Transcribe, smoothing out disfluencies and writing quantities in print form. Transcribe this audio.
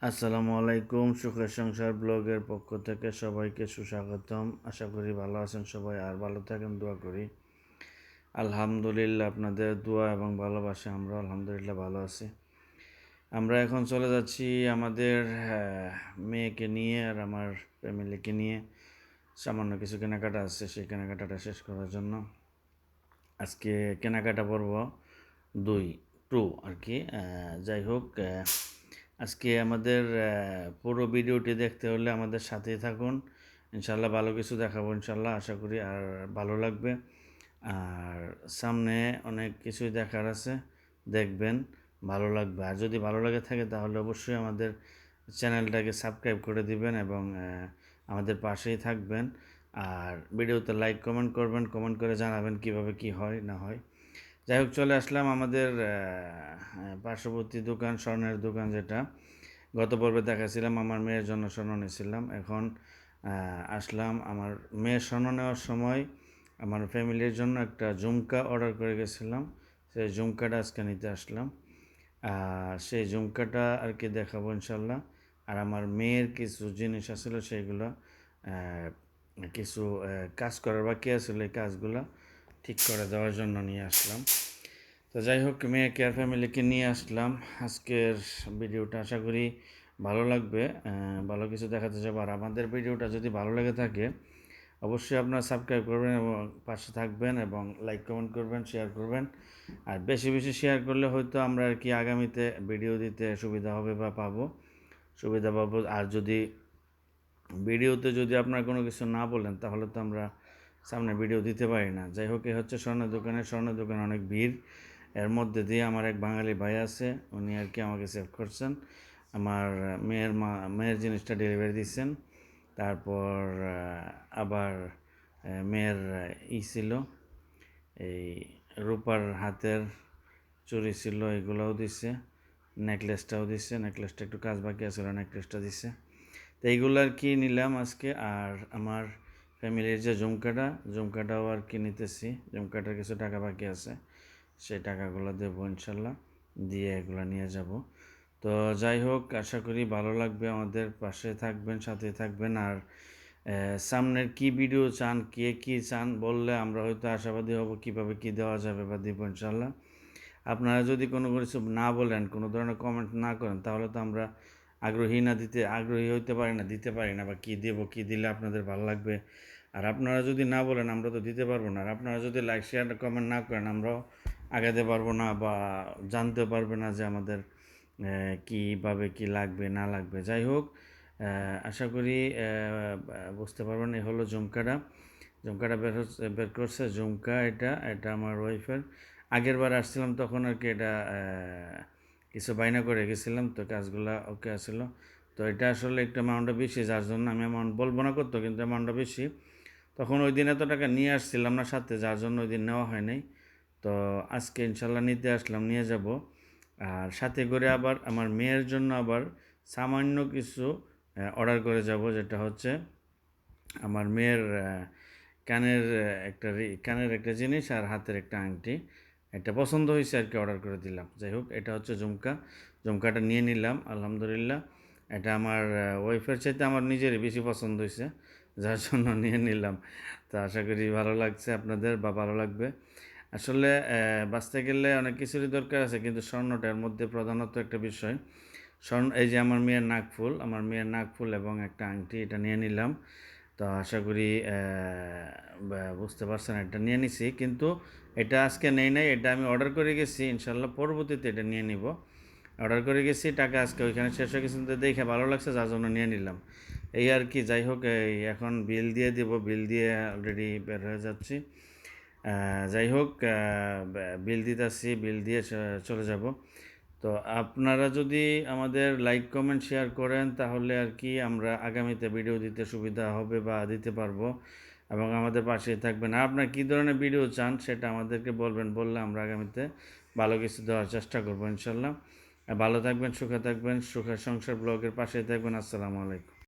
আসসালামু আলাইকুম। সুখের সংসার ব্লগের পক্ষ থেকে সবাইকে সুস্বাগতম। আশা করি ভালো আছেন সবাই, আর ভালো থাকেন দোয়া করি। আলহামদুলিল্লাহ, আপনাদের দোয়া এবং ভালোবাসা আমরা আলহামদুলিল্লাহ ভালো আছি। আমরা এখন চলে যাচ্ছি আমাদের মেয়েকে নিয়ে আর আমার ফ্যামিলিকে নিয়ে। সামান্য কিছু কেনাকাটা আছে, সেই কেনাকাটাটা শেষ করার জন্য আজকে কেনাকাটা পর্ব 2 আর কি। যাই হোক, আজকে আমাদের পুরো ভিডিওটি দেখতে হলে আমাদের সাথেই থাকুন। ইনশাল্লাহ ভালো কিছু দেখাবো, ইনশাল্লাহ আশা করি, আর ভালো লাগবে। আর সামনে অনেক কিছুই দেখার আছে, দেখবেন, ভালো লাগবে। আর যদি ভালো লাগে থাকে তাহলে অবশ্যই আমাদের চ্যানেলটাকে সাবস্ক্রাইব করে দিবেন এবং আমাদের পাশেই থাকবেন। আর ভিডিওতে লাইক কমেন্ট করবেন, কমেন্ট করে জানাবেন কিভাবে কি হয় না হয়। যাই হোক, চলে আসলাম আমাদের পার্শ্ববর্তী দোকান, স্বর্ণের দোকান, যেটা গত পর্বে দেখাছিলাম। আমার মেয়ের জন্য স্বর্ণ নিয়েছিলাম। এখন আসলাম আমার মেয়ের স্বর্ণ নেওয়ার সময় আমার ফ্যামিলির জন্য একটা ঝুমকা অর্ডার করে গেছিলাম। সেই ঝুমকাটা আজকে নিতে আসলাম। সেই ঝুমকাটা আর কি দেখাবো ইনশাল্লাহ। আর আমার মেয়ের কিছু জিনিস আসলে সেইগুলো কিছু কাজ করার বাকি আসলে এই কাজগুলো ঠিক করে দেওয়ার জন্য নিয়ে আসলাম। তো যাই হোক, মেয়ে কেয়ার ফ্যামিলিকে নিয়ে আসলাম। আজকের ভিডিওটা আশা করি ভালো লাগবে, ভালো কিছু দেখাতে যাবো। আর আমাদের ভিডিওটা যদি ভালো লেগে থাকে অবশ্যই আপনারা সাবস্ক্রাইব করবেন এবং পাশে থাকবেন এবং লাইক কমেন্ট করবেন, শেয়ার করবেন। আর বেশি বেশি শেয়ার করলে হয়তো আমরা আর কি আগামীতে ভিডিও দিতে সুবিধা হবে বা সুবিধা পাবো। আর যদি ভিডিওতে যদি আপনারা কোনো কিছু না বলেন তাহলে তো আমরা সামনে ভিডিও দিতে পারি না। যাই হোক, এ হচ্ছে স্বর্ণের দোকানে অনেক ভিড়। এর মধ্যে দিয়ে আমার এক বাঙালি ভাই আছে, উনি আর কি আমাকে সেভ করছেন। আমার মেয়ের জিনিসটা ডেলিভারি দিচ্ছেন। তারপর আবার মেয়ের ছিল, এই রূপার হাতের চুড়ি ছিল, এগুলোও দিচ্ছে। নেকলেসটাও দিচ্ছে, নেকলেসটা একটু কাজ বাকি আছে, নেকলেসটা দিচ্ছে। তো এইগুলো আর কি নিলাম আজকে। আর আমার ফ্যামিলির যে ঝুমকাটাও আর কি নিতেছি। ঝুমকাটার কিছু টাকা বাকি আছে, সেই টাকাগুলো দেবো ইনশাল্লাহ, দিয়ে এগুলো নিয়ে যাব। তো যাই হোক, আশা করি ভালো লাগবে। আমাদের পাশে থাকবেন, সাথে থাকবেন। আর সামনের কি ভিডিও চান, কে কী চান বললে আমরা হয়তো আশাবাদী হব কীভাবে কী দেওয়া যাবে বা দেবো ইনশাল্লাহ। আপনারা যদি কোনো কিছু না বলেন, কোনো ধরনের কমেন্ট না করেন, তাহলে তো আমরা আগ্রহী হইতে পারি না, দিতে পারি না, বা কী দেবো, কী দিলে আপনাদের ভালো লাগবে। আর আপনারা যদি না বলেন আমরা তো দিতে পারবো না। আর আপনারা যদি লাইক শেয়ার কমেন্ট না করেন আমরাও আগাতে পারবো না বা জানতে পারবে না যে আমাদের কীভাবে কী লাগবে না লাগবে। যাই হোক, আশা করি বুঝতে পারবেন। এই হলো ঝুমকাটা বের করছে ঝুমকা। এটা আমার ওয়াইফের। আগের বার আসছিলাম তখন আর কি এটা কিছু বায়না করে গেছিলাম, তো কাজগুলো ওকে আসলো। তো এটা আসলে একটু অ্যামাউন্টটা বেশি, যার জন্য আমি অ্যামাউন্ট বলবো না করতো, কিন্তু অ্যামাউন্টটা বেশি। তখন ওই দিন এত টাকা নিয়ে আসছিলাম না সাথে, যার জন্য ওই দিন নেওয়া হয় নাই। তো আজকে ইনশাল্লাহ নিতে আসলাম, নিয়ে যাব। আর সাথে করে আবার আমার মেয়ের জন্য আবার সামান্য কিছু অর্ডার করে যাব, যেটা হচ্ছে আমার মেয়ের কানের একটা জিনিস আর হাতের একটা আংটি। এটা পছন্দ হয়েছে আর কি, অর্ডার করে দিলাম। যাই হোক, এটা হচ্ছে ঝুমকাটা নিয়ে নিলাম আলহামদুলিল্লাহ। এটা আমার ওয়াইফের চাইতে আমার নিজেরই বেশি পছন্দ হয়েছে, যার জন্য নিয়ে নিলাম। তো আশা করি ভালো লাগছে আপনাদের বা ভালো লাগবে। আসলে বাঁচতে গেলে অনেক কিছুরই দরকার আছে, কিন্তু স্বর্ণটার মধ্যে প্রধানত একটা বিষয় এই যে আমার মেয়ের নাকফুল এবং একটা আংটি, এটা নিয়ে নিলাম। তো আশা করি বুঝতে পারছেন, এটা নিয়ে নিছি। কিন্তু এটা আজকে নেই নাই, এটা আমি অর্ডার করে গেছি। ইনশাল্লাহ পরবর্তীতে এটা নিয়ে নিব। অর্ডার করে গেছি, টাকা আজকে ওইখানে শেষ হয়ে গেছে, কিন্তু দেখে ভালো লাগছে, যার জন্য নিয়ে নিলাম। এই আর কি। যাই হোক, এখন বিল দিয়ে দেব, বিল দিয়ে অলরেডি বের হয়ে যাচ্ছি। যাই হোক, বিল দিতেছি, বিল দিয়ে চলে যাব। তো আপনারা যদি আমাদের লাইক কমেন্ট শেয়ার করেন তাহলে আর কি আমরা আগামীতে ভিডিও দিতে সুবিধা হবে বা দিতে পারবো, এবং আমাদের পাশেই থাকবেন। আর আপনার কী ধরনের ভিডিও চান সেটা আমাদেরকে বলবেন, বললে আমরা আগামীতে ভালো কিছু দেওয়ার চেষ্টা করবো ইনশাল্লাহ। ভালো থাকবেন, সুখে থাকবেন, সুখের সংসার ব্লগের পাশেই থাকবেন। আসসালামু আলাইকুম।